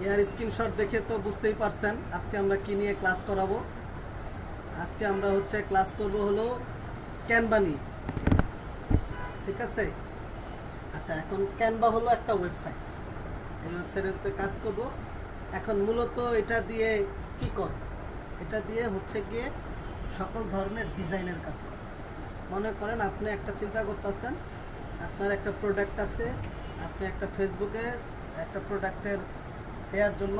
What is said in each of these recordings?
এর স্ক্রিনশট দেখে তো বুঝতেই পারছেন আজকে আমরা কি নিয়ে ক্লাস করাবো। আজকে আমরা হচ্ছে ক্লাস করব হলো ক্যানভা নিয়ে, ঠিক আছে। আচ্ছা, এখন ক্যানভা হলো একটা ওয়েবসাইট, এই ওয়েবসাইটের কাজ করব। এখন মূলত এটা দিয়ে কি কর, এটা দিয়ে হচ্ছে গিয়ে সকল ধরনের ডিজাইনের কাজ করে। মনে করেন আপনি একটা চিন্তা করতেছেন, আপনার একটা প্রোডাক্ট আছে, আপনি একটা ফেসবুকে একটা প্রোডাক্টের দেওয়ার জন্য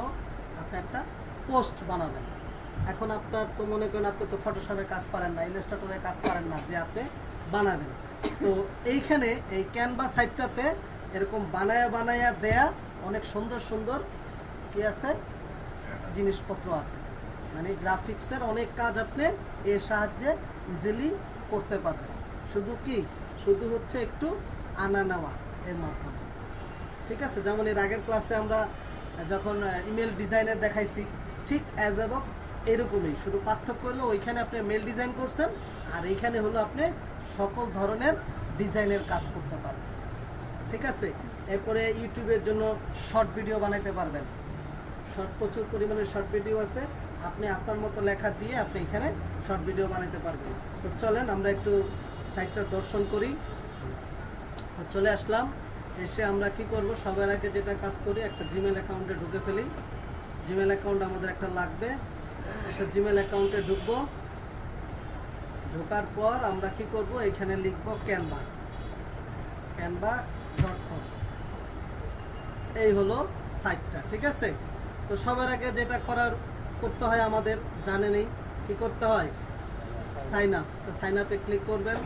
আপনি একটা পোস্ট বানাবেন। এখন আপনার তো মনে করেন আপনি তো ফটোশপে কাজ পারেন না, ইলাস্ট্রেটরে কাজ পারেন না, যে আপনি বানাবেন। তো এইখানে এই ক্যানভা সাইটটাতে এরকম বানায়া দেয়া অনেক সুন্দর সুন্দর কি আছে জিনিসপত্র আছে, মানে গ্রাফিক্সের অনেক কাজ আপনি এর সাহায্যে ইজিলি করতে পারবেন। শুধু হচ্ছে একটু আনা নেওয়া এর মাধ্যমে, ঠিক আছে। যেমন এর আগের ক্লাসে আমরা যখন ইমেল ডিজাইনের দেখাইছি, ঠিক অ্যাজ অ্যাবভ এরকমই, শুধু পার্থক্য হলো ওইখানে আপনি মেল ডিজাইন করছেন আর এইখানে হলো আপনি সকল ধরনের ডিজাইনের কাজ করতে পারবেন, ঠিক আছে। এরপরে ইউটিউবের জন্য শর্ট ভিডিও বানাইতে পারবেন, প্রচুর পরিমাণে শর্ট ভিডিও আছে, আপনি আপনার মতো লেখা দিয়ে আপনি এখানে শর্ট ভিডিও বানাইতে পারবেন। তো চলেন আমরা একটু সাইটটা দর্শন করি। তো চলে আসলাম, এসে আমরা কি করব, সবার আগে যেটা কাজ করি একটা জিমেল অ্যাকাউন্টে ঢুকে ফেলি। জিমেল অ্যাকাউন্ট আমাদের একটা লাগবে, একটা জিমেল অ্যাকাউন্টে ঢুকবো। ঢোকার পর আমরা কি করব, এখানে লিখবো canva.com। এই হলো সাইটটা, ঠিক আছে। তো সবার আগে যেটা করতে হয় আমাদের জানেনই, কি করতে হয়, সাইন আপ। তো সাইন আপে ক্লিক করবেন,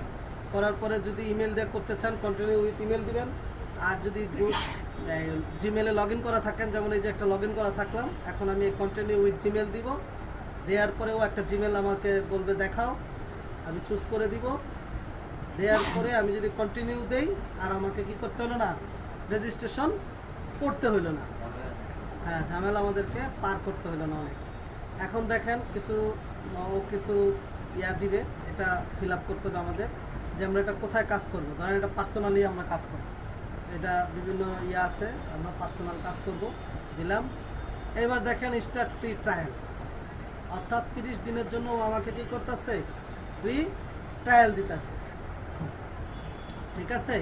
করার পরে যদি ইমেল দিয়ে করতে চান কন্টিনিউ উইথ ইমেল দিবেন। আর যদি জিমেলে লগ ইন করা থাকেন, যেমন এই যে একটা লগ ইন করা থাকলাম, এখন আমি কন্টিনিউ উইথ জিমেল দিব। দেওয়ার পরেও একটা জিমেল আমাকে বলবে দেখাও, আমি চুজ করে দিব। দেওয়ার পরে আমি যদি কন্টিনিউ দেই, আর আমাকে কি করতে হলো না, রেজিস্ট্রেশন করতে হলো না। হ্যাঁ, ঝামেলা আমাদেরকে পার করতে হলো না অনেক। এখন দেখেন কিছু ইয়া দিবে, এটা ফিল আপ করতে হবে আমাদের, যে আমরা এটা কোথায় কাজ করব। ধরেন এটা পার্সোনালি আমরা কাজ করব, এটা বিভিন্ন ইয়া আছে, আমরা পার্সোনাল কাজ করব, দিলাম। এবার দেখেন স্টার্ট ফ্রি ট্রায়াল, অর্থাৎ 30 দিনের জন্য আমাকে কি করতেছে, ফ্রি ট্রায়াল দিতেছে, ঠিক আছে,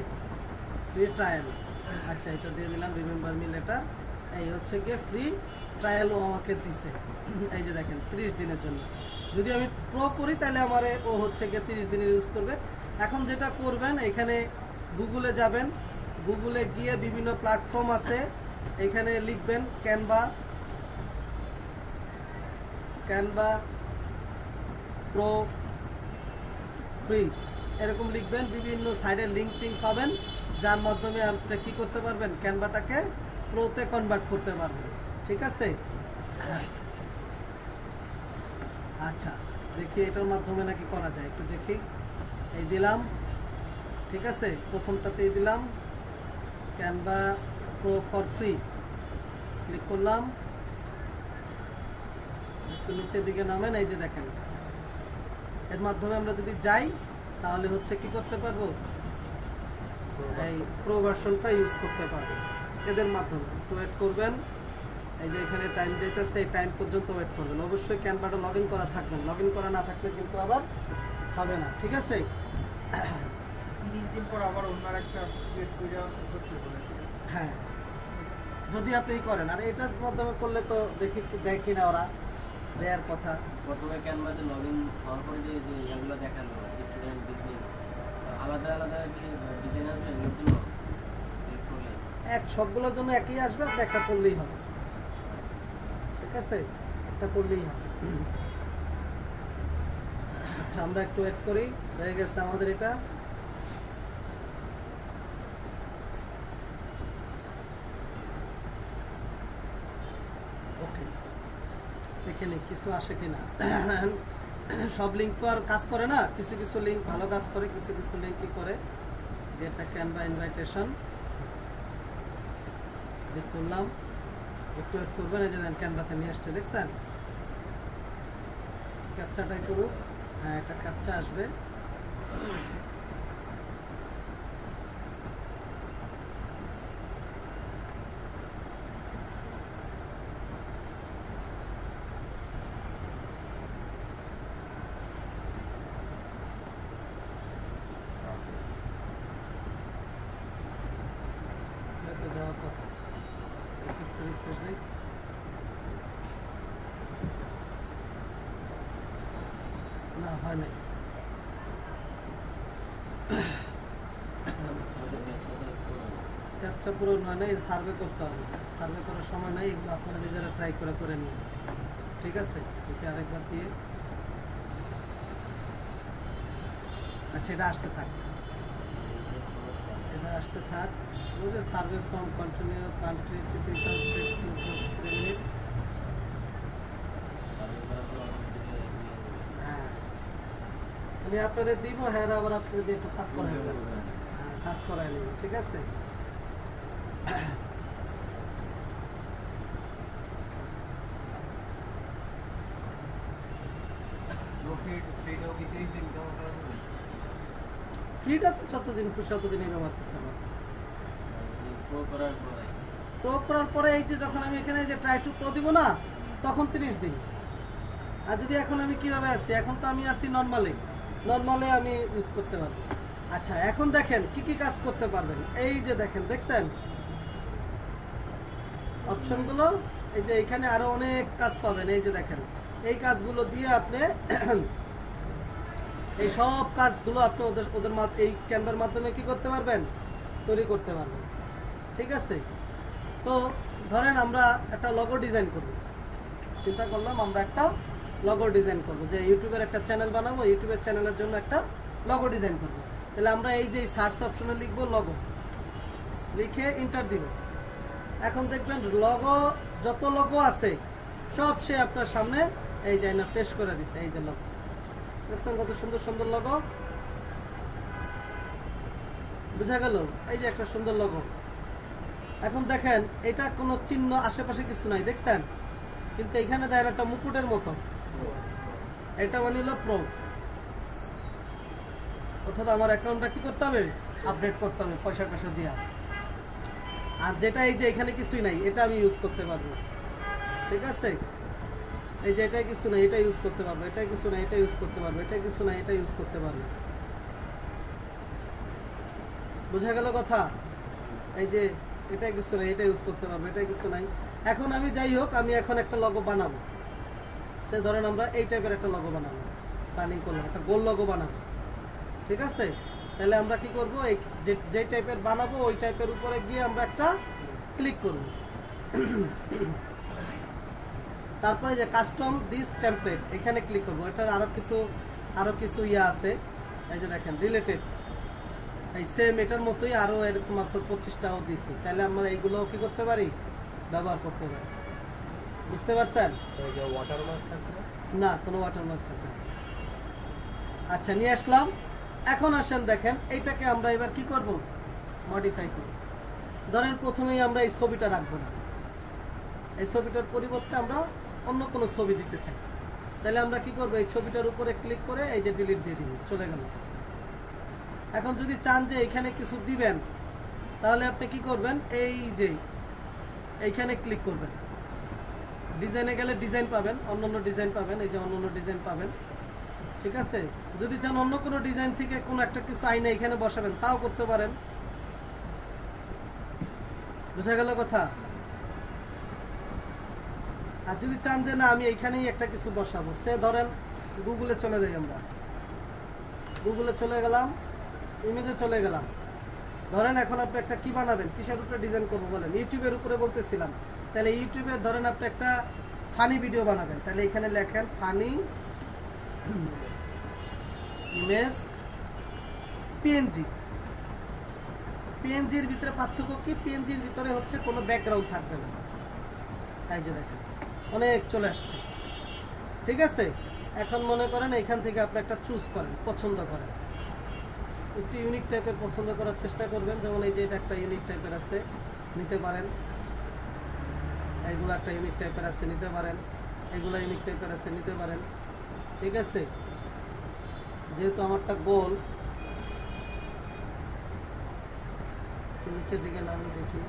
ফ্রি ট্রায়াল। আচ্ছা, এটা দিয়ে দিলাম, রিমেম্বার মি লেটার। এই হচ্ছে গিয়ে ফ্রি ট্রায়ালও আমাকে দিছে, এই যে দেখেন 30 দিনের জন্য। যদি আমি প্রো করি তাহলে আমার ও হচ্ছে গিয়ে 30 দিনের ইউজ করবে। এখন যেটা করবেন, এখানে গুগলে যাবেন, গুগলে গিয়ে বিভিন্ন প্ল্যাটফর্ম আছে, এখানে লিখবেন ক্যানভা প্রো ফ্রি, এরকম লিখবেন। বিভিন্ন সাইডে লিঙ্ক পাবেন, যার মাধ্যমে আপনি কি করতে পারবেন, ক্যানভাটাকে প্রোতে কনভার্ট করতে পারবেন, ঠিক আছে। আচ্ছা, দেখি এটার মাধ্যমে নাকি করা যায়, একটু দেখি। এই দিলাম, ঠিক আছে, প্রথমটাতেই দিলাম Canva pro for free, click করলাম। একটু নিচের দিকে নামেন, এই যে দেখেন, এর মাধ্যমে আমরা যদি যাই তাহলে হচ্ছে কি করতে পারবো, এই প্রো ভার্সনটা ইউজ করতে পারবো এদের মাধ্যমে। একটু ওয়েট করবেন, এই যে এখানে টাইম যেতেছে, এই টাইম পর্যন্ত ওয়েট করবেন। অবশ্যই ক্যানভাটা লগ ইন করা থাকবেন, লগ ইন করা না থাকলে কিন্তু আবার হবে না, ঠিক আছে। 30 দিন পর আবার অন্য একটা ক্রিয়েট করে হ্যাঁ, যদি আপনি করেন, আর এটার মাধ্যমে করলে তো দেখি না ওরা দেয়ার কথা। প্রথমে ক্যানভাতে লগ ইন হওয়ার পরে যে এগুলো দেখালো স্টুডেন্ট বিজনেস, আলাদা আলাদা কি ডিজাইন আসবে এগুলোর জন্য সিলেক্ট করলে? সবগুলোর জন্য একই আসবে, আপনি একটা করলেই হবে, ঠিক আছে, একটা করলেই হবে। আচ্ছা, আমরা একটু ওয়েট করি, হয়ে গেছে আমাদের এটা। ওকে, দেখে নিই কিছু আসে কিনা। সব লিঙ্ক তো আর কাজ করে না, কিছু কিছু লিঙ্ক ভালো কাজ করে, কিছু কিছু লিঙ্ক কি করে। এটা ক্যানভা ইনভাইটেশন ক্লিক করলাম, একটু ওয়েট করবেন। এই যে ক্যানভাতে নিয়ে আসছে, দেখছেন, ক্যাপচাটাই করুক। হ্যাঁ, একটা ক্যাপচা আসবে, রিফ্রেশ দেই। না হয় নাই। ক্যাপচা পূরণ হয় না, এই সার্ভে করতে হবে। সার্ভে করার সময় নাই, এগুলো আপনারা নিজেরা ট্রাই করে নিন। ঠিক আছে, একে আরেকবার দিয়ে আচ্ছা এটা আসতে থাক, এটা আসতে থাক। ওই যে survey from continue country minute. হ্যাঁ আমি আপনাদের দিব, হ্যাঁ আবার আপনাদের দিয়ে একটু কাজ করাই নেব। হ্যাঁ কাজ করাই নেব, ঠিক আছে। ফ্রিটা তো যতদিন খুশি ততদিনই ব্যবহার করতে পারবো। প্রো করার পরে এই যে যখন আমি এখানে যে ট্রাই টু প্রো দিব না, তখন 30 দিন। আর যদি এখন আমি কিভাবে আছি, এখন তো আমি আছি নর্মালে আমি ইউজ করতে পারবো। আচ্ছা এখন দেখেন কি কি কাজ করতে পারবেন। এই যে দেখেন, দেখছেন অপশনগুলো, এই যে এখানে আরো অনেক কাজ পাবেন। এই যে দেখেন, এই কাজগুলো দিয়ে আপনি এই সব কাজগুলো আপনি ওদের এই ক্যানভার মাধ্যমে কি করতে পারবেন, তৈরি করতে পারবেন। ঠিক আছে, তো ধরেন আমরা একটা লগো ডিজাইন করব। চিন্তা করলাম আমরা একটা লগো ডিজাইন করব, যে ইউটিউবের একটা চ্যানেল বানাবো, ইউটিউবের চ্যানেলের জন্য একটা লগো ডিজাইন করব। তাহলে আমরা এই যে সার্চ অপশনে লিখবো লগো, লিখে এন্টার দিব। এখন দেখবেন লগো, যত লগো আছে সব সে আপনার সামনে এই যে না পেশ করে দিচ্ছে। এই যে লগো দেখছেন, কত সুন্দর সুন্দর লগো, বুঝা গেল? এই যে একটা সুন্দর লগো। এখন দেখেন এটা কোনো চিহ্ন আশেপাশে কিছু নাই, দেখছেন? কিন্তু এখানে দেখেন একটা মুকুটের মতো, এটা মানে হলো প্রো। অর্থাৎ আমার অ্যাকাউন্টটা কি করতে হবে, আপডেট করতে হবে পয়সা টয়সা দিয়া। আর যেটা এই যে এখানে কিছুই নাই, এটা আমি ইউজ করতে পারবো। ঠিক আছে, এই যে এটা কিছু নাই, এটা ইউজ করতে পারবো। এটা কিছু নাই, এটা ইউজ করতে পারবো। এটা কিছু নাই, এটা ইউজ করতে পারবো। বুঝা গেল কথা? এই যে এটা কিছু নাই, এটা ইউজ করতে পারবো। এটা কিছু নাই। এখন আমি যাই হোক, আমি এখন একটা লগো বানাবো। সে ধরেন আমরা এই টাইপের একটা লগো বানাবো, প্ল্যানিং করলাম একটা গোল লগো বানাবো। ঠিক আছে, তাহলে আমরা কি করব, এই যে টাইপের বানাবো ওই টাইপের উপরে গিয়ে আমরা একটা ক্লিক করব। তারপরে যে কাস্টম দিস টেমপ্লেট, এখানে ক্লিক করব। এটার আরো কিছু ইয়া আছে। এই যে দেখেন রিলেটেড, এই সেম এটার মতোই আরো এরকম আপনার 25টাও দিচ্ছে। চাইলে আমরা এইগুলো কি করতে পারি, ব্যবহার করতে পারি। বুঝতে পারছেন? না, কোনো ওয়াটারমার্ক থাকবে না। আচ্ছা নিয়ে আসলাম। এখন আসেন দেখেন, এইটাকে আমরা এবার কি করব, মডিফাই করব। ধরেন প্রথমেই আমরা এই ছবিটা রাখবো না, এই ছবিটার পরিবর্তে আমরা অন্য কোনো ছবি দিতে চাই। তাহলে আমরা কি করবো, এই ছবিটার উপরে ক্লিক করে এই যে ডিলিট দিয়ে দিব, চলে গেল। এখন যদি চান যে এখানে কিছু দিবেন, তাহলে আপনি কি করবেন, এই যে এইখানে ক্লিক করবেন। ডিজাইনে গেলে ডিজাইন পাবেন, অন্যান্য ডিজাইন পাবেন। এই যে অন্যান্য ডিজাইন পাবেন। ঠিক আছে, যদি চান অন্য কোনো ডিজাইন থেকে কোনো একটা কিছু আইনে এখানে বসাবেন, তাও করতে পারেন। বুঝা গেল কথা? আর যদি চান যে না আমি এইখানেই একটা কিছু বসাবো, সে ধরেন গুগলে চলে যাই, আমরা গুগলে চলে গেলাম, ইমেজে চলে গেলাম। ধরেন এখন আপনি একটা কি বানাবেন, কিসের উপরে ডিজাইন করবো বলেন? ইউটিউবের উপরে বলতেছিলাম। তাহলে ইউটিউবে ধরেন আপনি একটা ফানি ভিডিও বানাবেন, তাহলে এখানে লেখেন ফানি ইমেজ পিএনজি। পিএনজির ভিতরে পার্থক্য কি, পিএনজির ভিতরে হচ্ছে কোনো ব্যাকগ্রাউন্ড থাকবে না। এই যে দেখেন অনেক চলে আসছে। ঠিক আছে, এখন মনে করেন এখান থেকে আপনি একটা চুজ করেন, পছন্দ করেন, একটু ইউনিক টাইপের পছন্দ করার চেষ্টা করবেন। যেমন এই যে এটা একটা ইউনিক টাইপের আছে, নিতে পারেন। এইগুলো একটা ইউনিক টাইপের আছে, নিতে পারেন। এগুলো ইউনিক টাইপের আছে, নিতে পারেন। ঠিক আছে, যেহেতু আমারটা গোল, নিচের দিকে নামিয়ে দেখি।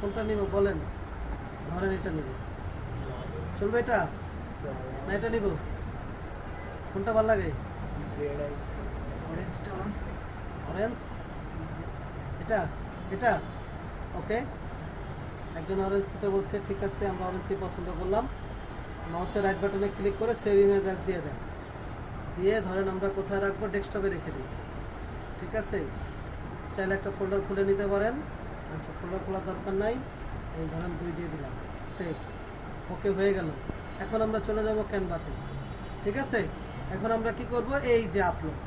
কোনটা নিব বলেন? ধরেন এটা নিব, চলবে? এটা না এটা নিব? কোনটা ভালো লাগে? অরেঞ্জটা অরেঞ্জ, এটা এটা ওকে। একজন অরেঞ্জ দিতে বলছে, ঠিক আছে আমরা অরেঞ্জই পছন্দ করলাম। মাউসের রাইট বাটনে ক্লিক করে সেভ ইমেজ অ্যাজ দিয়ে দেন, দিয়ে ধরেন আমরা কোথায় রাখবো, ডেস্কটপে রেখে দিই। ঠিক আছে, চাইলে একটা ফোল্ডার খুলে নিতে পারেন। আচ্ছা, ফোল্ডার খোলার দরকার নাই, এই ধরেন 2 দিয়ে দিলাম, সেভ। ওকে, হয়ে গেল। এখন আমরা চলে যাব ক্যানভাতে। ঠিক আছে, এখন আমরা কি করব, এই যে আপলোড,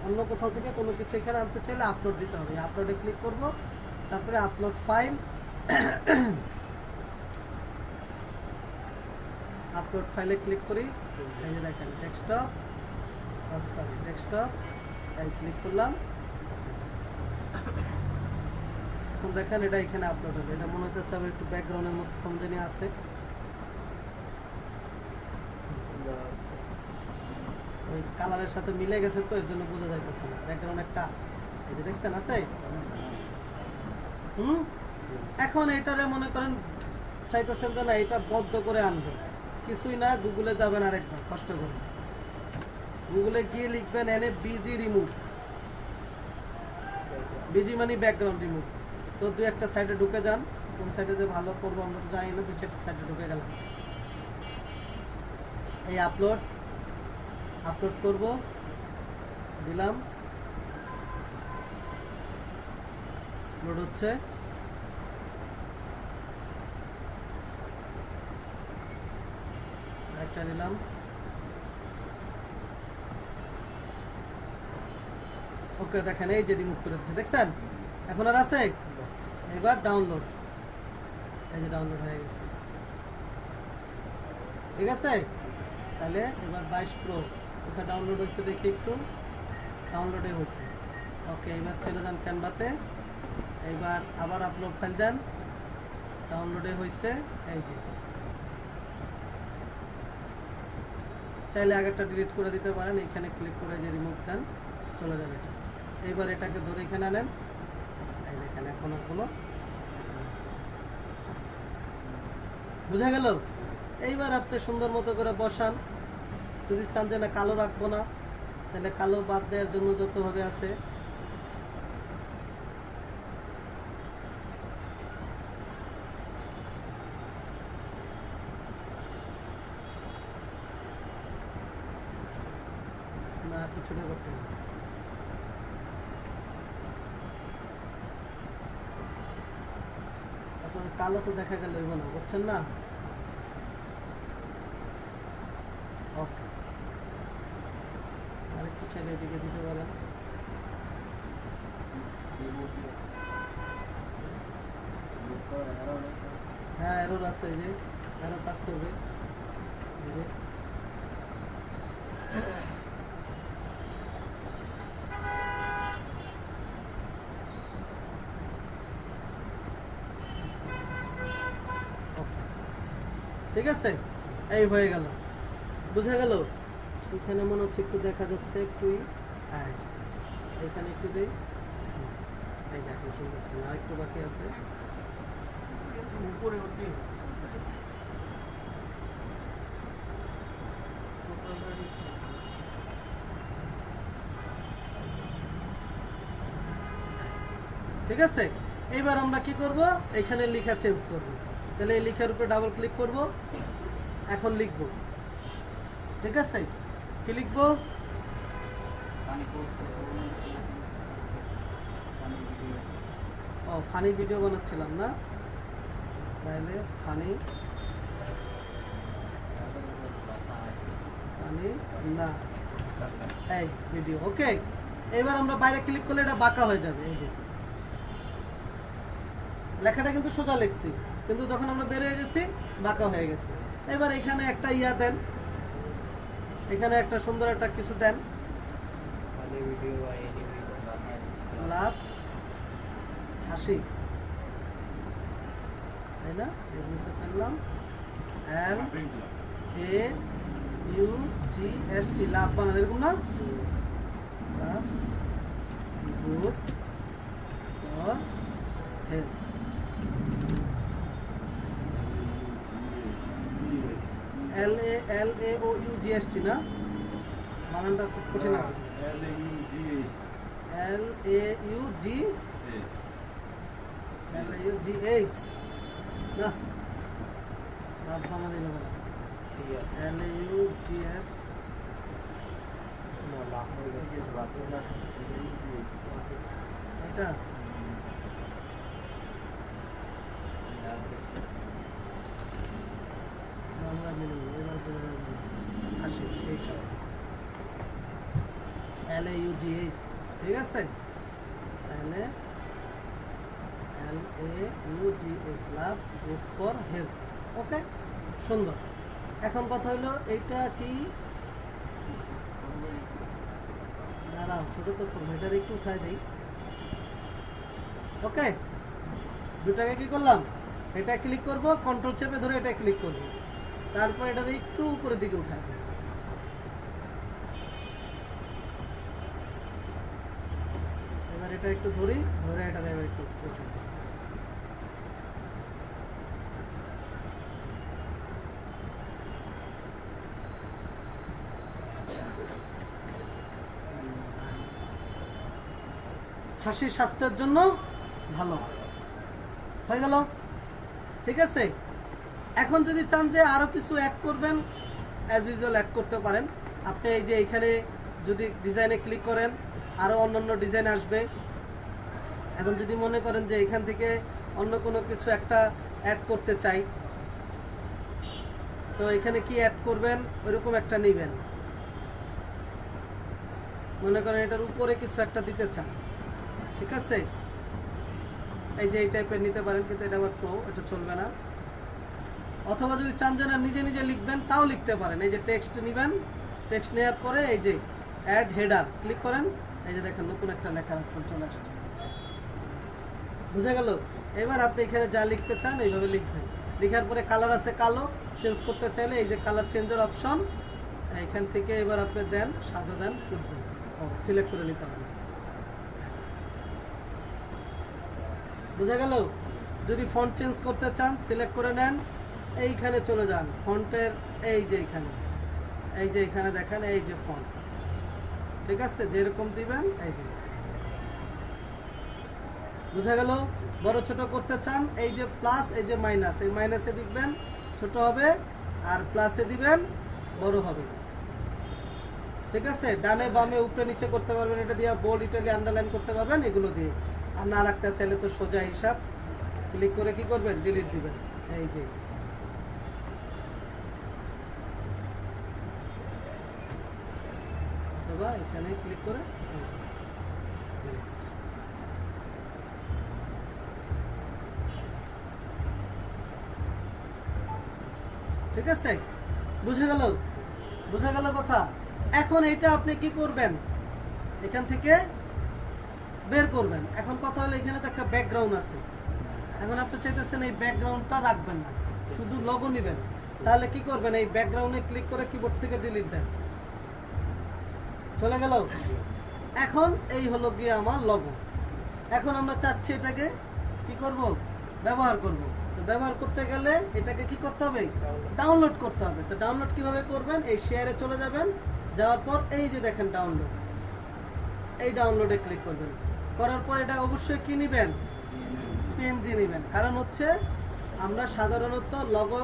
অন্য কোথাও থেকে কোনো কিছু এখানে আনতে চাইলে আপলোড দিতে হবে। আপলোডে ক্লিক করব, তারপরে আপলোড ফাইল, আপলোড ফাইলে ক্লিক করি। এই যে দেখেন ডেস্কটপ, সরি ডেস্কটপ, এই ক্লিক করলাম। এখন দেখেন এটা এখানে আপলোড হবে। এটা মনে হচ্ছে সব একটু ব্যাকগ্রাউন্ডের মতো কম জানি আছে, ওই কালারের সাথে মিলে গেছে তো এর জন্য বোঝা যাইতেছে না। ব্যাকগ্রাউন্ড একটা আছে, এই যে দেখছেন আছে। এখন এটারে মনে করেন চাইতেছেন যে না এটা বদ্ধ করে আনবেন, কিছুই না, গুগলে যাবেন আরেকবার কষ্ট করে, গুগলে গিয়ে লিখবেন NFBG রিমুভ, বিজি মানে ব্যাকগ্রাউন্ড রিমুভ। তো 2-1টা সাইডে ঢুকে যান, কোন সাইডে যে ভালো করবো আমরা তো জানি না, 2-4টা সাইডে ঢুকে গেলাম। এই আপলোড করব, দিলাম, লোড হচ্ছে। একটা নিলাম, ওকে দেখেন এই যে রিমুভ করে দিচ্ছে, দেখছেন। এখন আর আছে, এবার ডাউনলোড, এই যে ডাউনলোড হয়ে গেছে। ঠিক আছে, তাহলে এবার 22 প্রো কোথায় ডাউনলোড হচ্ছে দেখি একটু, ডাউনলোডে হচ্ছে। ওকে, এবার চলে যান ক্যানভাতে, এইবার আবার আপলোড ফাইল দেন, ডাউনলোডে হয়েছে। এই যে চাইলে আগেরটা ডিলিট করে দিতে পারেন, এখানে ক্লিক করে যে রিমুভ দেন, চলে যাবে এটা। এইবার এটাকে ধরে এখানে আনেন, এই দেখেন এখন আর কোনো, বুঝা গেল। এইবার আপনি সুন্দর মতো করে বসান। যদি চান যে না কালো রাখবো না, তাহলে কালো বাদ দেওয়ার জন্য যতভাবে আছে, না কিছুটা করতে হবে। আপনার কালো তো দেখা গেল হইব না, বুঝছেন না। ওকে, আরেকটু ছেড়ে এদিকে দিতে পারেন। হ্যাঁ, এরর আছে, এই যে এরর কাজ করবে, এই যে ঠিক আছে, এই হয়ে গেল, বুঝা গেল। এখানে মনে হচ্ছে একটু দেখা যাচ্ছে, একটুই, হ্যাঁ এখানে একটু দিই, এই যে এখন সুন্দর, আর একটু বাকি আছে। উপরে উঠবি ঠিক আছে, এইবার আমরা কি করব, এখানে লেখা চেঞ্জ করব। তাহলে এই লেখার উপরে ডাবল ক্লিক করব, এখন লিখব। ঠিক আছে, কি লিখব, ও ফানি ভিডিও বানাচ্ছিলাম না, তাহলে ফানি না এই ভিডিও। ওকে, এবার আমরা বাইরে ক্লিক করলে এটা বাঁকা হয়ে যাবে। এই যে লেখাটা কিন্তু সোজা লিখছি, কিন্তু যখন আমরা বের হয়ে গেছি বাঁকা হয়ে গেছে। এবার এখানে একটা ইয়া দেন, এখানে একটা সুন্দর একটা কিছু দেন, লাভ হাসি, তাই না, এই মুছে ফেললাম, LAUGST, লাভ বানান এরকম না, লাভ গুড ফর হেলথ, LAUGST না, বানানটা খুব কঠিন আছে। LAUGH না লাভ বানান দিল না। LAUGS এটা বাংলা মিলিয়ে এবার আসে ঠিক আছে। LAUGH ঠিক আছে, তাহলে LAUGH লাভ গুড ফর হেলথ। ওকে, সুন্দর। এখন কথা হলো এইটা কি, দাঁড়াও ছোট তো এটার একটু উঠাই দিই। ওকে, দুটাকে কি করলাম, এটা ক্লিক করব, কন্ট্রোল চেপে ধরে এটা ক্লিক করব, তারপর এটা একটু উপরের দিকে উঠাই দিই। এবার এটা একটু ধরি, ধরে এটা এবার একটু উঠাই দিই। হাসি স্বাস্থ্যের জন্য ভালো হয়ে গেল। ঠিক আছে, এখন যদি চান যে আরো কিছু অ্যাড করবেন, অ্যাজ ইউজুয়াল অ্যাড করতে পারেন। আপনি এই যে এখানে যদি ডিজাইনে ক্লিক করেন, আরো অন্যান্য ডিজাইন আসবে। এখন যদি মনে করেন যে এখান থেকে অন্য কোনো কিছু একটা অ্যাড করতে চাই, তো এখানে কি অ্যাড করবেন ওইরকম একটা নেবেন। মনে করেন এটার উপরে কিছু একটা দিতে চান, ঠিক আছে, এই যে এই টাইপের নিতে পারেন, কিন্তু এটা আবার প্রো, এটা চলবে না। অথবা যদি চান যে না নিজে নিজে লিখবেন, তাও লিখতে পারেন। এই যে টেক্সট নেবেন, টেক্সট নেওয়ার পরে এই যে অ্যাড হেডার ক্লিক করেন, এই যে দেখেন নতুন একটা লেখার অপশন চলে আসছে। বুঝা গেল? এবার আপনি এখানে যা লিখতে চান এইভাবে লিখবেন। লেখার পরে কালার আছে কালো, চেঞ্জ করতে চাইলে এই যে কালার চেঞ্জের অপশন, এখান থেকে এবার আপনি দেন সাদা দেন, সিলেক্ট করে নিতে পারেন। বুঝা গেল? যদি ফন্ট চেঞ্জ করতে চান সিলেক্ট করে নেন, এইখানে চলে যান, ফন্টের এই যে এখানে দেখেন এই যে ফন্ট, ঠিক আছে, যেরকম দিবেন এই যে। বুঝা গেল? বড় ছোট করতে চান, এই যে প্লাস এই যে মাইনাস, এই মাইনাসে দিবেন ছোট হবে, আর প্লাসে দিবেন বড় হবে। ঠিক আছে, ডানে বামে উপরে নিচে করতে পারবেন, এটা দিয়ে বোল্ড ইটালি আন্ডারলাইন করতে পারবেন, এগুলো দিয়ে। আর না রাখতে চাইলে তো সোজা হিসাব, ক্লিক করে কি করবেন, ডিলিট দিবেন। এই যে অথবা এখানে ক্লিক করে ঠিক আছে। বুঝে গেল? বুঝে গেল কথা? এখন এটা আপনি কি করবেন, এখান থেকে বের করবেন। এখন কথা হলো এখানে তো একটা ব্যাকগ্রাউন্ড আছে, এখন আপনি চাইতেছেন এই ব্যাকগ্রাউন্ডটা রাখবেন না, শুধু লোগো নেবেন। তাহলে কি করবেন, এই ব্যাকগ্রাউন্ডে ক্লিক করে কিবোর্ড থেকে ডিলিট দেন, চলে গেল। এখন এই হলো গিয়ে আমার লোগো। এখন আমরা চাচ্ছি এটাকে কি করব, ব্যবহার করব। তো ব্যবহার করতে গেলে এটাকে কি করতে হবে, ডাউনলোড করতে হবে। তো ডাউনলোড কিভাবে করবেন, এই শেয়ারে চলে যাবেন, যাওয়ার পর এই যে দেখেন ডাউনলোড, এই ডাউনলোডে ক্লিক করবেন। করার পর এটা অবশ্যই কি নেবেন, পিএনজি নেবেন। কারণ হচ্ছে আমরা সাধারণত লোগো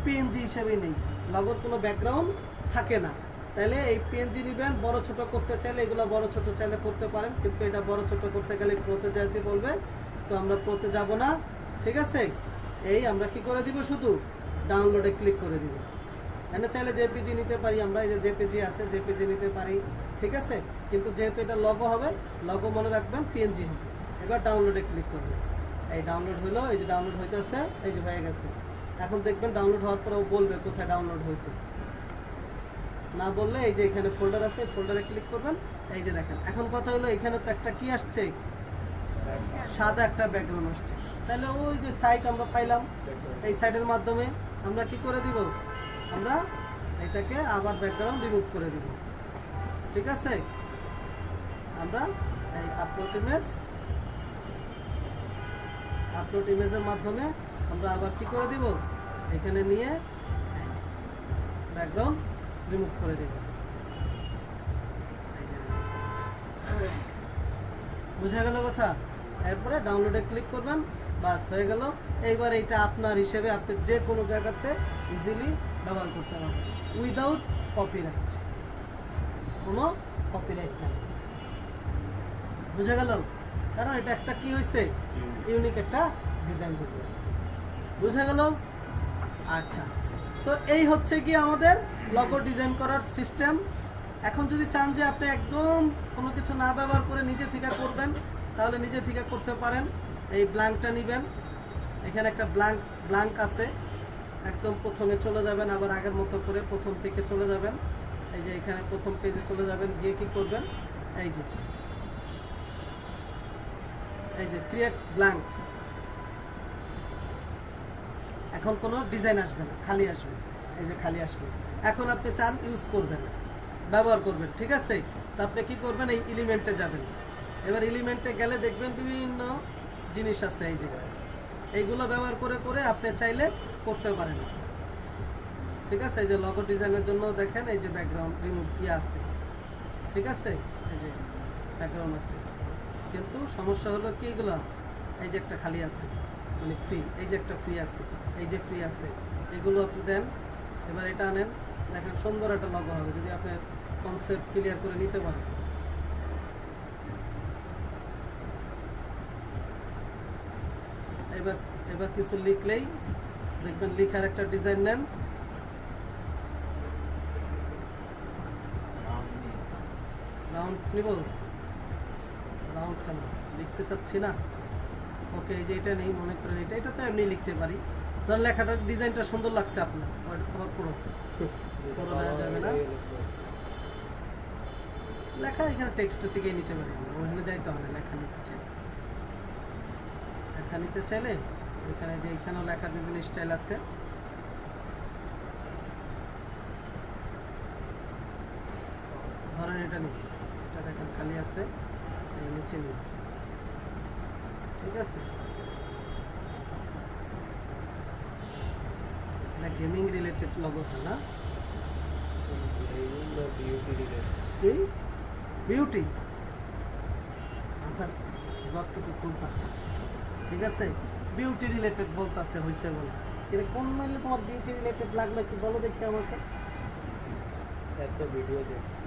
পিএনজি হিসেবেই নেই, লোগোর কোনো ব্যাকগ্রাউন্ড থাকে না। তাহলে এই পিএনজি নেবেন। বড় ছোট করতে চাইলে এগুলো বড় ছোট চাইলে করতে পারেন, কিন্তু এটা বড় ছোট করতে গেলে প্রোতে যাইতে বলবে, তো আমরা প্রোতে যাব না। ঠিক আছে, এই আমরা কি করে দিব, শুধু ডাউনলোডে ক্লিক করে দিব। এখানে চাইলে জেপিজি নিতে পারি আমরা, এই যে জেপিজি আছে, জেপিজি নিতে পারি, ঠিক আছে। কিন্তু যেহেতু এটা লোগো হবে, লোগো মনে রাখবেন পিএনজি হবে। এবার ডাউনলোডে ক্লিক করবেন, এই ডাউনলোড হলো, এই যে ডাউনলোড হইতেছে, এই যে হয়ে গেছে। এখন দেখবেন ডাউনলোড হওয়ার পরেও বলবে কোথায় ডাউনলোড হয়েছে, না বললে এই যে এখানে ফোল্ডার আছে, ফোল্ডারে ক্লিক করবেন, এই যে দেখেন। এখন কথা হলো এখানে তো একটা কি আসছে, সাদা একটা ব্যাকগ্রাউন্ড আসছে। তাহলে ওই যে সাইট আমরা পাইলাম, এই সাইটের মাধ্যমে আমরা কি করে দিব, আমরা এটাকে আবার ব্যাকগ্রাউন্ড রিমুভ করে দিব। ঠিক আছে, আমরা এই আপলোড ইমেজের মাধ্যমে আমরা আবার কি করে দিব, এখানে নিয়ে ব্যাকগ্রাউন্ড রিমুভ করে দিব। বুঝা গেল কথা? এরপরে ডাউনলোডে ক্লিক করবেন, বাস হয়ে গেল। এইবার এটা আপনার হিসেবে আপনি যে কোনো জায়গাতে ইজিলি ব্যবহার করতে পারবেন উইদাউট কপিরাইট, কোনো কপিরাইট নাই। বুঝা গেল? কারণ এটা একটা কি হয়েছে, ইউনিক একটা ডিজাইন হয়েছে। বুঝা গেল? আচ্ছা, তো এই হচ্ছে কি আমাদের লোগো ডিজাইন করার সিস্টেম। এখন যদি চান যে আপনি একদম কোনো কিছু না ব্যবহার করে নিজে থেকে করবেন, তাহলে নিজে থেকে করতে পারেন। এই ব্ল্যাঙ্কটা নেবেন, এখানে একটা ব্ল্যাঙ্ক আছে, একদম প্রথমে চলে যাবেন, আবার আগের মতো করে প্রথম থেকে চলে যাবেন। এই যে এখানে প্রথম পেজে চলে যাবেন, গিয়ে কি করবেন, এই যে ক্রিয়েট ব্ল্যাঙ্ক। এখন কোনো ডিজাইন আসবে না, খালি আসবে। এই যে খালি আসবে। এখন আপনি চান ইউজ করবেন, ব্যবহার করবেন, ঠিক আছে? তো আপনি কি করবেন, এই এলিমেন্টে যাবেন। এবার এলিমেন্টে গেলে দেখবেন বিভিন্ন জিনিস আছে, এই জায়গায় এইগুলো ব্যবহার করে করে আপনি চাইলে করতে পারেন, ঠিক আছে? এই যে লোগো ডিজাইনের জন্য দেখেন এই যে ব্যাকগ্রাউন্ড রিমুভ কি আছে, ঠিক আছে? এই যে ব্যাকগ্রাউন্ড আছে, কিন্তু সমস্যা হলো কি এগুলো, এই যে একটা খালি আছে মানে ফ্রি, এই যে একটা ফ্রি আছে, এই যে ফ্রি আছে, এগুলো আপনি দেন। এবার এটা আনেন, দেখেন সুন্দর একটা লোগো হবে যদি আপনি কনসেপ্ট ক্লিয়ার করে নিতে পারেন। এবার কিছু লিখলেই দেখবেন লিখার একটা ডিজাইন নেন। রাউন্ড নিব, রাউন্ড কেন লিখতে চাচ্ছি না। ওকে, এই যে এটা নেই, মনে করেন এটা তো এমনি লিখতে পারি। ধরুন লেখাটার ডিজাইনটা সুন্দর লাগছে আপনার, তোমার পুরো নেওয়া যাবে না। লেখা এখানে টেক্সট থেকে নিতে পারি, ওখানে যাইতে হবে। লেখা নিতে চাইলে এখানে যে এখানেও লেখার বিভিন্ন স্টাইল আছে। ধরেন এটা নিই, এটা দেখেন খালি আছে, নিচে নিই, ঠিক আছে? এটা গেমিং রিলেটেড লোগো না, কি বিউটি আপনার সব কিছু খুলতেছে, ঠিক আছে? বিউটি রিলেটেড বলতেছে, হয়েছে বলে। কিন্তু কোন মাইলে তোমার বিউটি রিলেটেড লাগবে কি বলো দেখি আমাকে। এত ভিডিও দেখছি,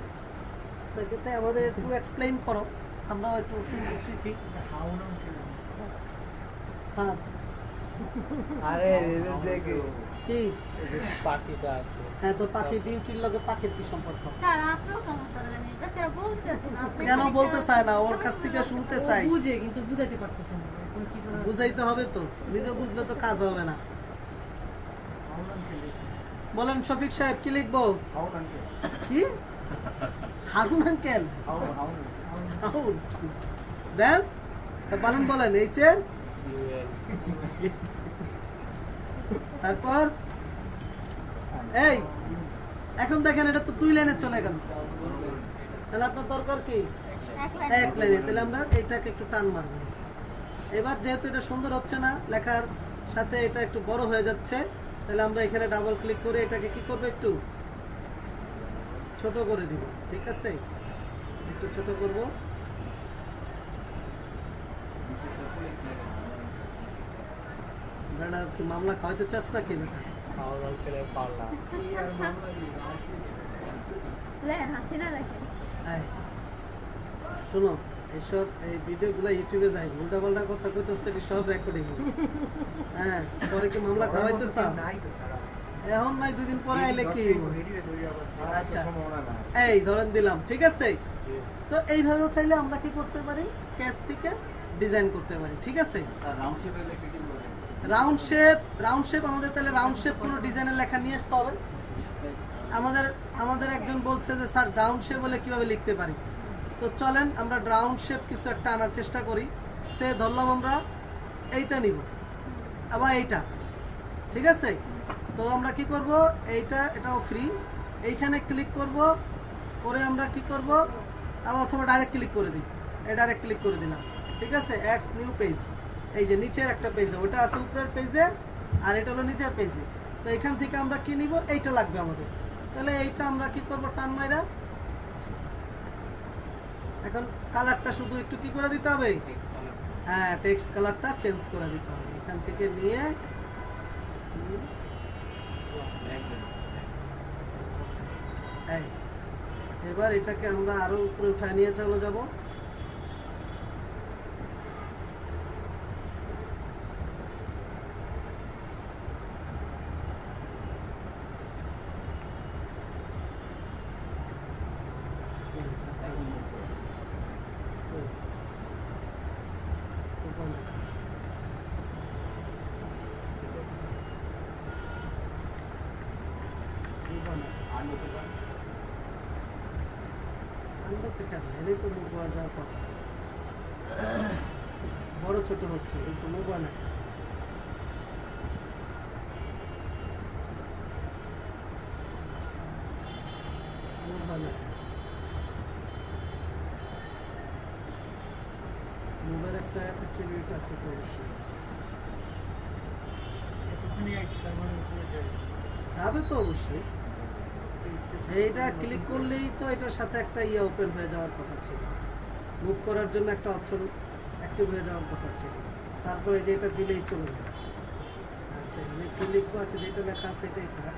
তো আমাদের একটু এক্সপ্লেইন করো, আমরা একটু শিখি। হ্যাঁ, আরে দেখি কি পাখিটা আছে। হ্যাঁ, তো পাখি বিউটির লগে পাখির কি সম্পর্ক? স্যার আপনিও কেমন তারা জানেন, বেচারা বলতে চাচ্ছে না, আপনি কেন বলতে চায় না? ওর কাছ থেকে শুনতে চাই। বুঝে কিন্তু বুঝাইতে পারতেছে না, এখন কি করে বুঝাইতে হবে তো, নিজে বুঝলে তো কাজ হবে না। বলেন শফিক সাহেব, কি লিখবো? কি হারুন আঙ্কেল? দেন বলেন, বলেন এই চেন, তারপর এই এখন দেখেন এটা তো 2 লাইনে চলে গেল, তাহলে আপনার দরকার কি এক লাইনে। তাহলে আমরা এটাকে একটু টান মারব। এবার যেহেতু এটা সুন্দর হচ্ছে না, লেখার সাথে এটা একটু বড় হয়ে যাচ্ছে, তাহলে আমরা এখানে ডাবল ক্লিক করে এটাকে কি করবো, একটু ছোট করে দিব, ঠিক আছে? একটু ছোট করব। বেটা কি মামলা খাওয়াইতে চাস না কি? বেটা শোনো, এইসব এই ভিডিওগুলো ইউটিউবে যায়, উল্টা পাল্টা কথা কইতেছে, সব রেকর্ডিং। হ্যাঁ, পরে কি মামলা খাওয়াইতে চাও? এখন নাই, 2 দিন পরে আইলে কি? আচ্ছা, এই ধরেন দিলাম, ঠিক আছে? তো এইভাবে চাইলে আমরা কি করতে পারি, স্কেচ থেকে ডিজাইন করতে পারি, ঠিক আছে? রাউন্ড শেপ আমাদের তাহলে রাউন্ড শেপ কোনো ডিজাইনের লেখা নিয়ে আসতে হবে। আমাদের একজন বলছে যে স্যার রাউন্ড শেপ বলে কিভাবে লিখতে পারি। তো চলেন আমরা রাউন্ড শেপ কিছু একটা আনার চেষ্টা করি। সে ধরলাম আমরা এইটা নিব, আবার এইটা, ঠিক আছে? তো আমরা কি করব, এটাও ফ্রি, এইখানে ক্লিক করব, করে আমরা কি করব, আবার অথবা ডাইরেক্ট ক্লিক করে দিই, ডাইরেক্ট ক্লিক করে দিলাম, ঠিক আছে? অ্যাডস নিউ পেজ, এই যে নিচের একটা পেজে, ওটা আছে উপরের পেজে, আর এটা হলো নিচের পেজে। তো এখান থেকে আমরা কি নিব, এইটা লাগবে আমাদের। তাহলে এইটা আমরা কি করব, টান মাইরা এখন কালারটা শুধু একটু কি করে দিতে হবে? হ্যাঁ, টেক্সট কালারটা চেঞ্জ করে দিতে হবে। এখান থেকে নিয়ে এই, এবার এটাকে আমরা আরো উপরে উঠায় নিয়ে চলে যাব। বড় ছোট হচ্ছে কিন্তু মোবাইল মোবাইল একটা অ্যাট্রিবিউট আছে তো অবশ্যই এতখানি আছে তার মানে উপরে যায়। যাবে তো অবশ্যই। এইটা ক্লিক করলেই তো এটার সাথে একটা ইয়ে ওপেন হয়ে যাওয়ার কথা ছিল, মুভ করার জন্য একটা অপশন অ্যাক্টিভ হয়ে যাওয়ার কথা ছিল। তারপরে যে এটা দিলেই চলে যাবে। আচ্ছা, কি লিখবো? আছে যেটা লেখা আছে এটাই থাক।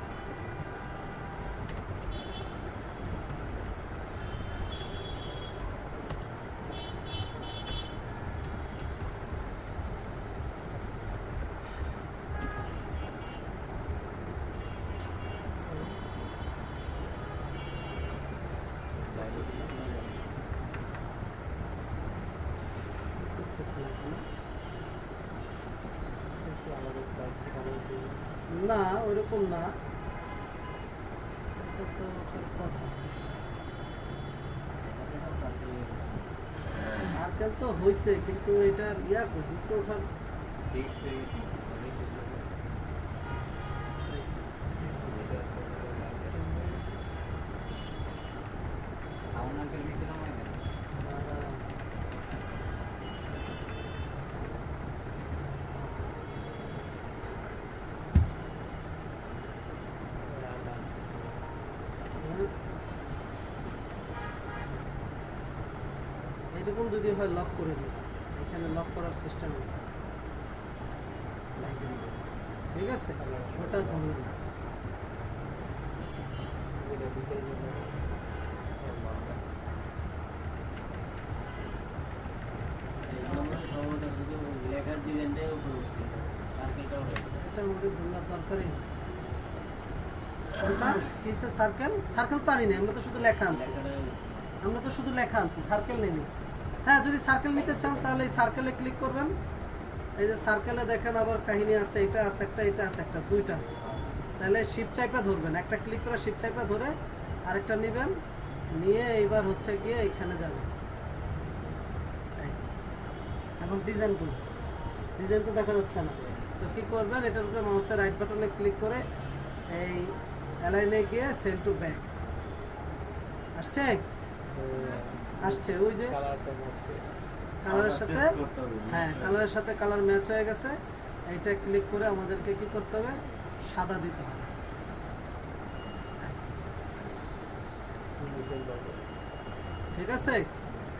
না, ওরকম না, এটা তো কথা। সার্কেল তো হয়েছে কিন্তু এটার ইয়া করি তো ওঠার এরকম যদি হয় লক করে দিই, এখানে লক করার সিস্টেম আছে, ঠিক আছে? ওটা ধরুন লেখার ডিজাইনটাই উপরে উঠছে, সার্কেলটাও হয়ে গেছে। এটা আমাদের ভুলার দরকারই নেই। কিসে সার্কেল? সার্কেল তো আনি না, আমরা তো শুধু লেখা আনছি। লেখাটা হয়ে গেছে। আমরা তো শুধু লেখা আনছি, সার্কেল নেই। হ্যাঁ, যদি সার্কেল নিতে চান তাহলে এই সার্কেলে ক্লিক করবেন। এই যে সার্কেলে দেখেন আবার কাহিনী আছে, এটা আছে একটা, এটা আছে একটা, দুইটা। তাহলে শিফট চাইপা ধরবেন, একটা ক্লিক করে শিফট চাইপা ধরে আরেকটা নেবেন, নিয়ে এইবার হচ্ছে গিয়ে এইখানে যাবেন। এখন ডিজাইন করুন, ডিজাইন তো দেখা যাচ্ছে না। তো কি করবেন, এটার উপরে মাউসের রাইট বাটনে ক্লিক করে এই অ্যালাইনে গিয়ে সেন্ড টু ব্যাক আসছে, আসছে ওই যে কালারের সাথে, হ্যাঁ কালারের সাথে কালার ম্যাচ হয়ে গেছে। এইটা ক্লিক করে আমাদেরকে কি করতে হবে, সাদা দিতে হবে। ঠিক আছে?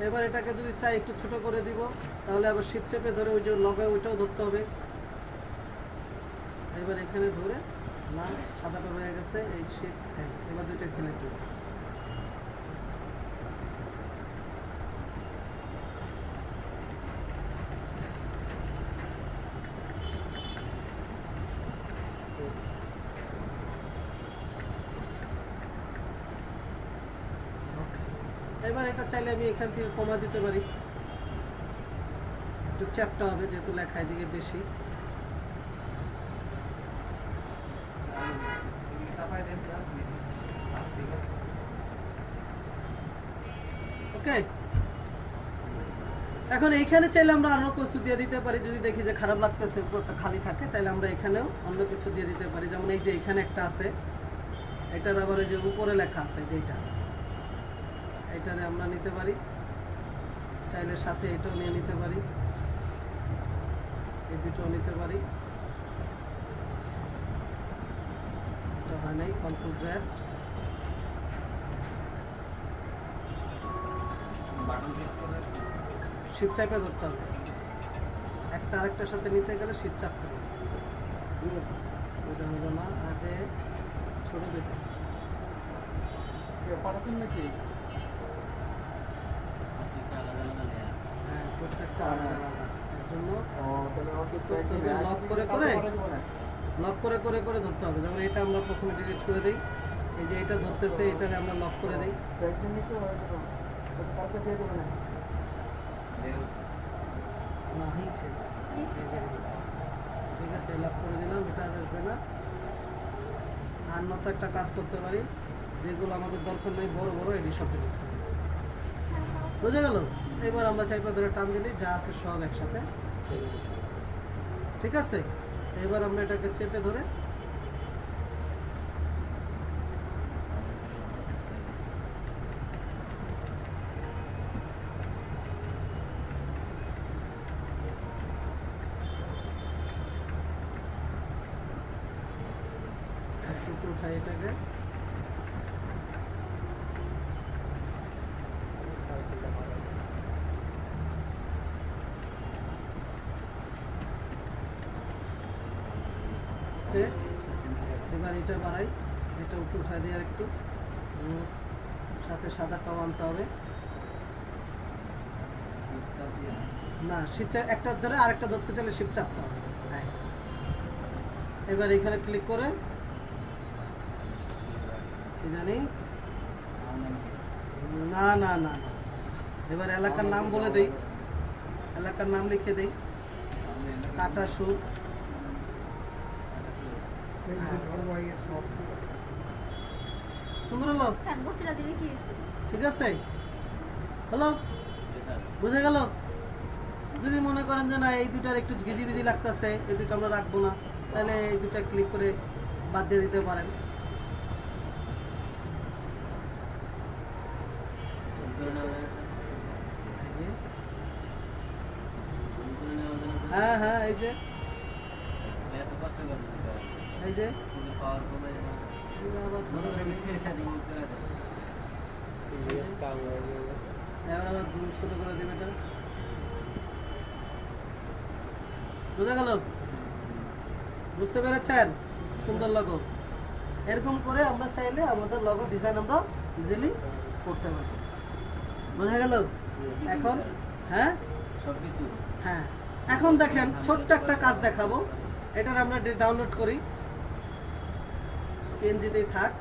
এবার এটাকে যদি চাই একটু ছোট করে দিব, তাহলে আবার শিফট চেপে ধরে ওই যে লগে ওইটাও ধরতে হবে। এবার এখানে ধরে না, সাদাটা হয়ে গেছে, এই শিফট, এবার দুইটাই সিলেক্ট হয়েছে। এবার এটা চাইলে আমি এখান থেকে কমা দিতে পারি, একটু চ্যাপটা হবে যেহেতু লেখা এদিকে বেশি। ওকে, এখন এইখানে চাইলে আমরা আরো কিছু দিয়ে দিতে পারি। যদি দেখি যে খারাপ লাগতেছে, পুরোটা খালি থাকে, তাহলে আমরা এখানেও অন্য কিছু দিয়ে দিতে পারি। যেমন এই যে এখানে একটা আছে, এটার আবার এই যে উপরে লেখা আছে যেটা, এটারে আমরা নিতে পারি, চাইলে সাথে এটাও নিয়ে নিতে পারি, এই দুটোও নিতে পারি। এটা হয় নাই, কন্ট্রোল জেড, শিপ চাপে ধরতে হবে, একটা আরেকটার সাথে নিতে গেলে শিপ চাপতে হবে। ওটা হলো না, আগে ছোট দিতে পারছেন নাকি? হ্যাঁ, প্রত্যেকটা আলাদা আলাদা। এর জন্য লক করে করে ধরতে হবে। যেমন এটা আমরা প্রথমে ডিলিট করে দিই, এই যে এটা ধরতেছে, এটাকে আমরা লক করে দিই। না, হয়েছে। ঠিক আছে, লক করে দিলাম, এটা আর আসবে না। আর মতো একটা কাজ করতে পারি, যেগুলো আমাদের দরকার নেই বড় বড় এটি সব দিতে হবে। বুঝে গেল? এবার আমরা চাইপা ধরে টান দিলি, যা আছে সব একসাথে। ঠিক আছে, এবার আমরা এটাকে চেপে ধরে একটু উঠাই এটাকে। এবার এটা বাড়াই, এটা একটু উঠাই দিয়ে আর একটু, সাথে সাদাটাও আনতে হবে। না, শিপ চাপ একটা ধরে আরেকটা ধরতে চাইলে শিপ চাপতে হবে। হ্যাঁ, এবার এখানে ক্লিক করে জানি না না না না, এবার এলাকার নাম বলে দেই, এলাকার নাম লিখে দেই, কাটা সুর। সুন্দর হলো? ঠিক আছে, হলো? বুঝে গেল? যদি মনে করেন যে না এই দুটার একটু গিজিবিজি লাগতেছে, এই দুটো আমরা রাখবো না, তাহলে এই দুটা ক্লিক করে বাদ দিয়ে দিতে পারেন। হ্যাঁ হ্যাঁ, এই যে এই যে ছোট করে দেবে এটা। বুঝা গেল? বুঝতে পেরেছেন? সুন্দর লগো। এরকম করে আমরা চাইলে আমাদের লগো ডিজাইন আমরা ইজিলি করতে পারি। বোঝা গেল? এখন হ্যাঁ সবকিছু। হ্যাঁ, এখন দেখেন ছোট্ট একটা কাজ দেখাবো। এটার আমরা ডাউনলোড করি, পিএনজিতেই থাক।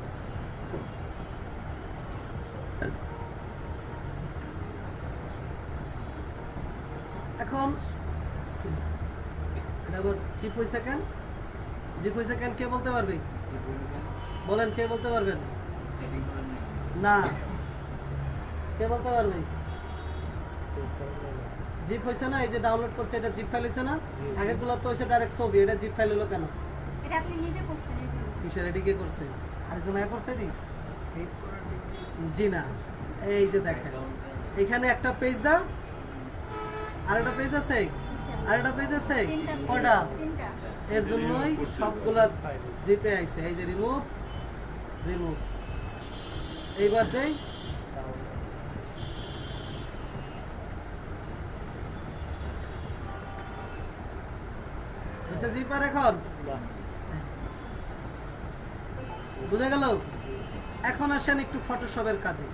এখন এটা আবার জিপ হইছে কেন? জিপ হইছে কেন কে বলতে পারবে? বলেন, কে বলতে পারবেন? না, কে বলতে পারবে? জিপ হইছে না, এই যে ডাউনলোড করছে এটা জিপ ফাইল হইছে না? আগেরগুলো তো হইছে ডাইরেক্ট ছবি, এটা জিপ ফাইল হলো কেন? এটা আপনি নিজে করছেন এই জন্য। কিসের এডি কে করছে? আরেকজন আয় করছে এডি? জি না, এই যে দেখেন এখানে একটা পেজ দাও, আরেকটা পেজ আছে, আরেকটা পেজ আছে, কয়টা? এর জন্যই সবগুলা জিপে আইছে। এই যে রিমুভ রিমুভ, এইবার দেই জিপার। এখন বুঝা গেল? এখন আসেন একটু ফটোশপের কাজে।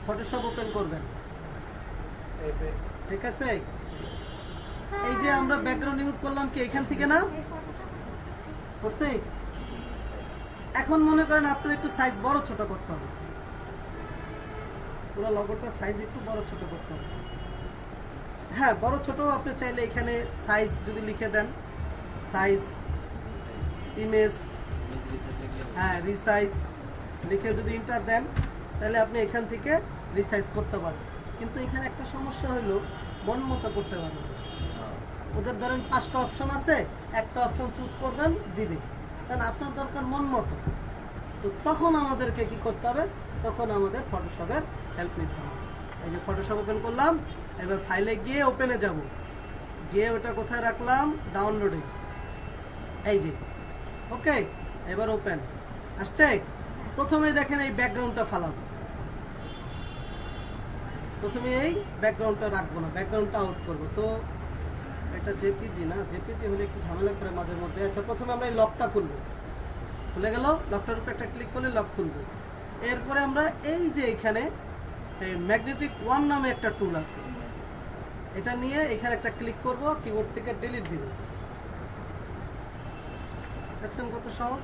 ফটোশপ ওপেন করবেন, ঠিক আছে? এই যে আমরা ব্যাকগ্রাউন্ড রিমুভ করলাম কি এখান থেকে না করছি? এখন মনে করেন আপনার একটু সাইজ বড় ছোট করতে হবে, পুরো লগোটার সাইজ একটু বড় ছোট করতে হবে। হ্যাঁ, বড় ছোট আপনি চাইলে এখানে সাইজ যদি লিখে দেন, সাইজ ইমেজ, হ্যাঁ রিসাইজ লিখে যদি ইন্টার দেন, তাহলে আপনি এখান থেকে রিসাইজ করতে পারেন। কিন্তু এখানে একটা সমস্যা হলো মন মতো করতে পারবেন। ওদের ধরেন 5টা অপশন আছে, একটা অপশন চুজ করবেন দিবে, কারণ আপনার দরকার মন মতো। তো তখন আমাদেরকে কি করতে হবে? তখন আমাদের ফটোশপের হেল্প নিতে হবে। এই যে ফটোশপ ওপেন করলাম, এবার ফাইলে গিয়ে ওপেনে যাব, গিয়ে ওটা কোথায় রাখলাম? ডাউনলোডে। এই যে ওকে, এবার ওপেন আসছে। প্রথমে দেখেন এই ব্যাকগ্রাউন্ডটা ফালাবো, প্রথমে এই ব্যাকগ্রাউন্ডটা রাখবো না, ব্যাকগ্রাউন্ডটা আউট করবো। তো এটা জেপিজি না, জেপিজি হলে একটু ঝামেলা করে মাঝে মধ্যে। আচ্ছা প্রথমে আমরা এই লকটা খুলবো, খুলে গেল। লকটার উপর একটা ক্লিক করলে লক খুলবে। এরপরে আমরা এই যে এখানে এই ম্যাগনেটিক ওয়ান নামে একটা টুল আছে, এটা নিয়ে এখানে একটা ক্লিক করব, কিবোর্ড থেকে ডিলিট দিব। দেখছেন কত সহজ।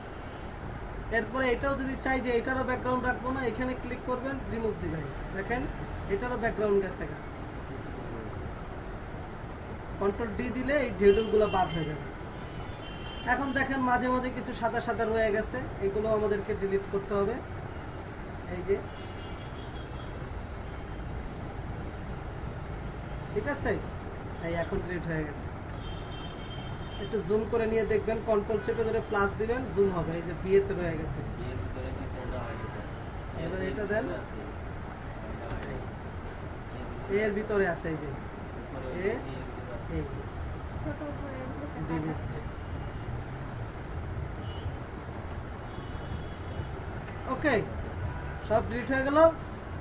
এরপরে এটাও যদি চাই যে এটারও ব্যাকগ্রাউন্ড রাখবো না, এখানে ক্লিক করবেন, রিমুভ দিবেন। দেখেন এটারও ব্যাকগ্রাউন্ড গেছে। কন্ট্রোল ডি দিলে এই ডিউডলগুলো বাদ হয়ে যাবে। এখন দেখেন মাঝে মাঝে কিছু সাদা সাদা রয়ে গেছে, এগুলো আমাদেরকে ডিলিট করতে হবে। এই যে ঠিক আছে, এই এখন ডিলিট হয়ে গেছে। একটু জুম করে নিয়ে দেখবেন, কন্ট্রোল চেপে ধরে প্লাস দিবেন, জুম হবে। এই যে বিয়েতে রয়ে গেছে। এবার এটা দেন, এর ভিতরে আছে এই যে ওকে, সব ডিলিট হয়ে গেল।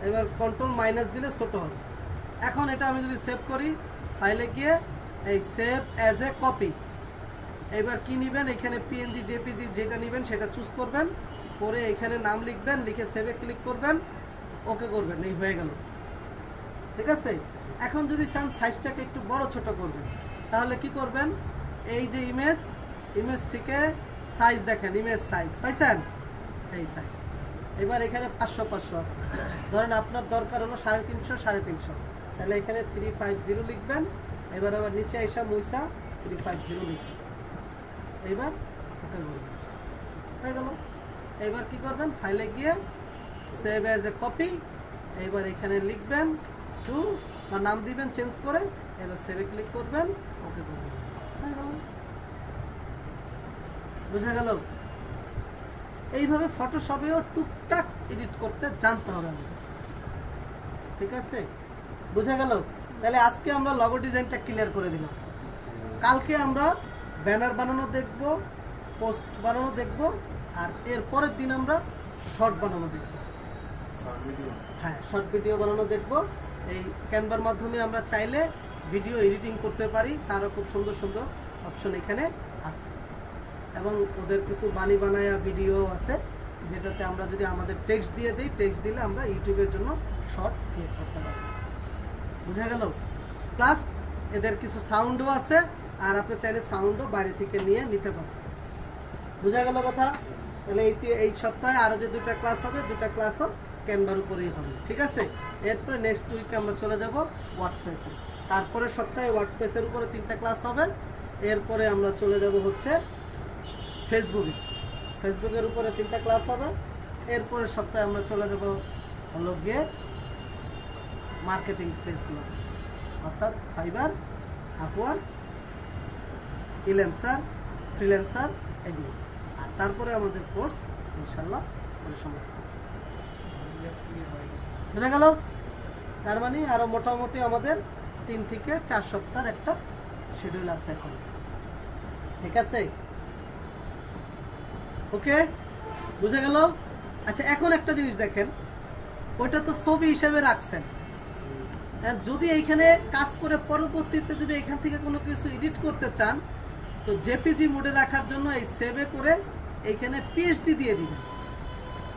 এবার কন্ট্রোল মাইনাস দিলে ছোট হবে। এখন এটা আমি যদি সেভ করি, ফাইলে গিয়ে এই সেভ অ্যাজ এ কপি, এবার কি নেবেন, এখানে পিএনজি জেপিজি যেটা নেবেন সেটা চুজ করবেন, করে এখানে নাম লিখবেন, লিখে সেভে ক্লিক করবেন, ওকে করবেন, এই হয়ে গেল। ঠিক আছে। এখন যদি চান সাইজটাকে একটু বড় ছোট করবেন, তাহলে কি করবেন, এই যে ইমেজ, ইমেজ থেকে সাইজ দেখেন, ইমেজ সাইজ পাইছেন, এই সাইজ। এবার এখানে 500 আছে, ধরেন আপনার দরকার হলো 350 350, তাহলে এখানে 350 লিখবেন। এবার আবার নিচে এসে মুইসা 350 লিখবেন। এইবার ওকে করবেন, হয়ে গেল। এবার কি করবেন, ফাইলে গিয়ে সেভ অ্যাজ এ কপি, এবার এখানে লিখবেন টু বা নাম দিবেন চেঞ্জ করে, এবার সেভে ক্লিক করবেন, ওকে করবেন, হয়ে গেল। বুঝা গেল। এইভাবে ফটোশপেও টুকটাক এডিট করতে জানতে হবে আমাদের। ঠিক আছে, বুঝা গেল। তাহলে আজকে আমরা লগো ডিজাইনটা ক্লিয়ার করে দিলাম। কালকে আমরা ব্যানার বানানো দেখব, পোস্ট বানানো দেখব, আর এর পরের দিন আমরা শর্ট বানানো দেখব। হ্যাঁ, শর্ট ভিডিও বানানো দেখব। এই ক্যানভার মাধ্যমে আমরা চাইলে ভিডিও এডিটিং করতে পারি, তারও খুব সুন্দর সুন্দর অপশন এখানে আছে। এবং ওদের কিছু বানি বানায়া ভিডিও আছে, যেটাতে আমরা যদি আমাদের টেক্সট দিয়ে দিই, টেক্সট দিলে আমরা ইউটিউবের জন্য শর্ট ক্রিয়েট করতে পারি। বুঝা গেল। প্লাস এদের কিছু সাউন্ডও আছে, আর আপনি চাইলে সাউন্ডও বাইরে থেকে নিয়ে নিতে পারেন। বুঝা গেল কথা। তাহলে এই সপ্তাহে আরো যে 2টা ক্লাস হবে, 2টা ক্লাসও ক্যানভার উপরেই হবে। ঠিক আছে। এরপরে নেক্সট উইকে আমরা চলে যাব ওয়ার্ডপ্রেসে। তারপরে সপ্তাহে ওয়ার্ডপ্রেসের উপরে 3টা ক্লাস হবে। এরপরে আমরা চলে যাব হচ্ছে ফেসবুকে, ফেসবুকের উপরে 3টা ক্লাস হবে। এরপরে সপ্তাহে আমরা চলে যাব হলো গিয়ে মার্কেটিং প্লেসগুলো, অর্থাৎ ফাইবার, আপওয়ার্ক, ইলেন্সার, ফ্রিল্যান্সার, এগুলো। আর তারপরে আমাদের কোর্স ইনশাল্লাহ সমাপ্ত। বুঝা গেল। তার মানে আরো মোটামুটি আমাদের 3 থেকে 4 সপ্তাহের একটা শিডিউল আছে এখন। ঠিক আছে, ওকে, বুঝা গেল। আচ্ছা, এখন একটা জিনিস দেখেন, ওইটা তো ছবি হিসেবে রাখছেন, যদি এইখানে কাজ করে পরবর্তীতে যদি এখান থেকে কোনো কিছু এডিট করতে চান, তো জেপিজি মোডে রাখার জন্য এই সেভে করে এইখানে পিএইচডি দিয়ে দিবেন।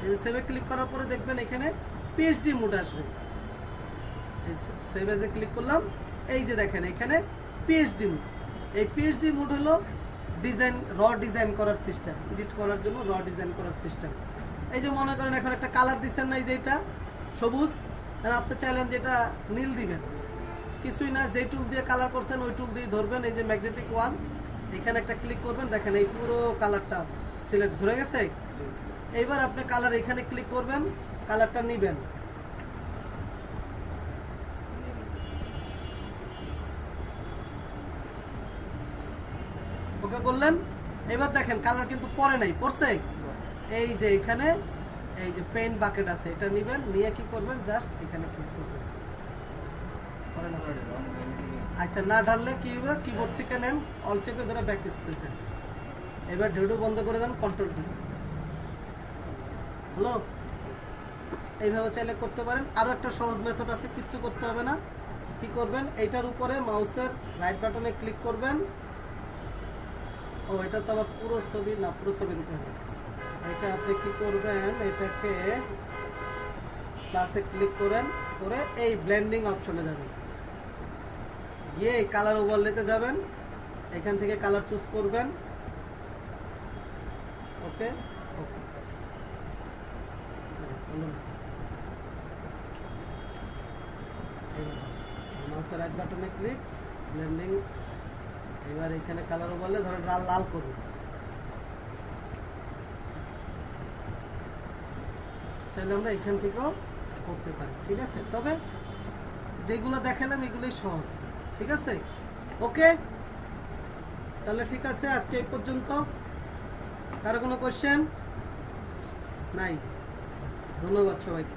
এই সেভে ক্লিক করার পরে দেখবেন এখানে পিএইচডি মোড আসবে। সেভে যে ক্লিক করলাম, এই যে দেখেন এখানে পিএইচডি মোড। এই পিএইচডি মোড হলো ডিজাইন, র ডিজাইন করার সিস্টেম, এডিট করার জন্য র ডিজাইন করার সিস্টেম। এই যে মনে করেন এখন একটা কালার দিচ্ছেন না, এই যে এটা সবুজ, আপনি চাইলেন যেটা নীল দিবেন, কিছুই না, যে টুল দিয়ে কালার করছেন ওই টুল দিয়ে ধরবেন, এই যে ম্যাগনেটিক ওয়ান, এখানে একটা ক্লিক করবেন, দেখেন এই পুরো কালারটা সিলেক্ট ধরে গেছে। এইবার আপনি কালার এখানে ক্লিক করবেন, কালারটা নিবেন, ওকে করলেন। এবার দেখেন কালার কিন্তু পরে নাই, পড়ছে। এই যে এখানে এই যে পেইন্ট বাকেট আছে, এটা নিবেন, নিয়ে কি করবেন, জাস্ট এখানে ক্লিক করবেন। আচ্ছা, না ঢাললে কি হবে, কিবোর্ড থেকে নেন, অল চেপে ধরে ব্যাক স্পেস দেন। এবার ভিডিও বন্ধ করে দেন, কন্ট্রোল টি। হ্যালো, এইভাবে চাইলে করতে পারেন। আরো একটা সহজ মেথড আছে, কিচ্ছু করতে হবে না। কি করবেন, এইটার উপরে মাউসের রাইট বাটনে ক্লিক করবেন। ও এটা তো আবার পুরো ছবি না, পুরো ছবি দিতে হবে। এটা আপনি কি করবেন, এটাকে প্লাসে ক্লিক করেন, করে এই ব্লেন্ডিং অপশনে যাবেন, গিয়ে এই কালার ওভারলেতে যাবেন, এখান থেকে কালার চুজ করবেন। ওকে ওকে, মাউসের রাইট বাটনে ক্লিক, ব্লেন্ডিং। এবার এখানে কালার ওভারলে ধরেন লাল লাল করুন। চাইলে আমরা এখান থেকেও করতে পারি, ঠিক আছে। তবে যেগুলো দেখালাম এগুলোই সহজ, ঠিক আছে। ওকে, তাহলে ঠিক আছে, আজকে এই পর্যন্ত। কারো কোনো কোশ্চেন নাই? ধন্যবাদ সবাইকে।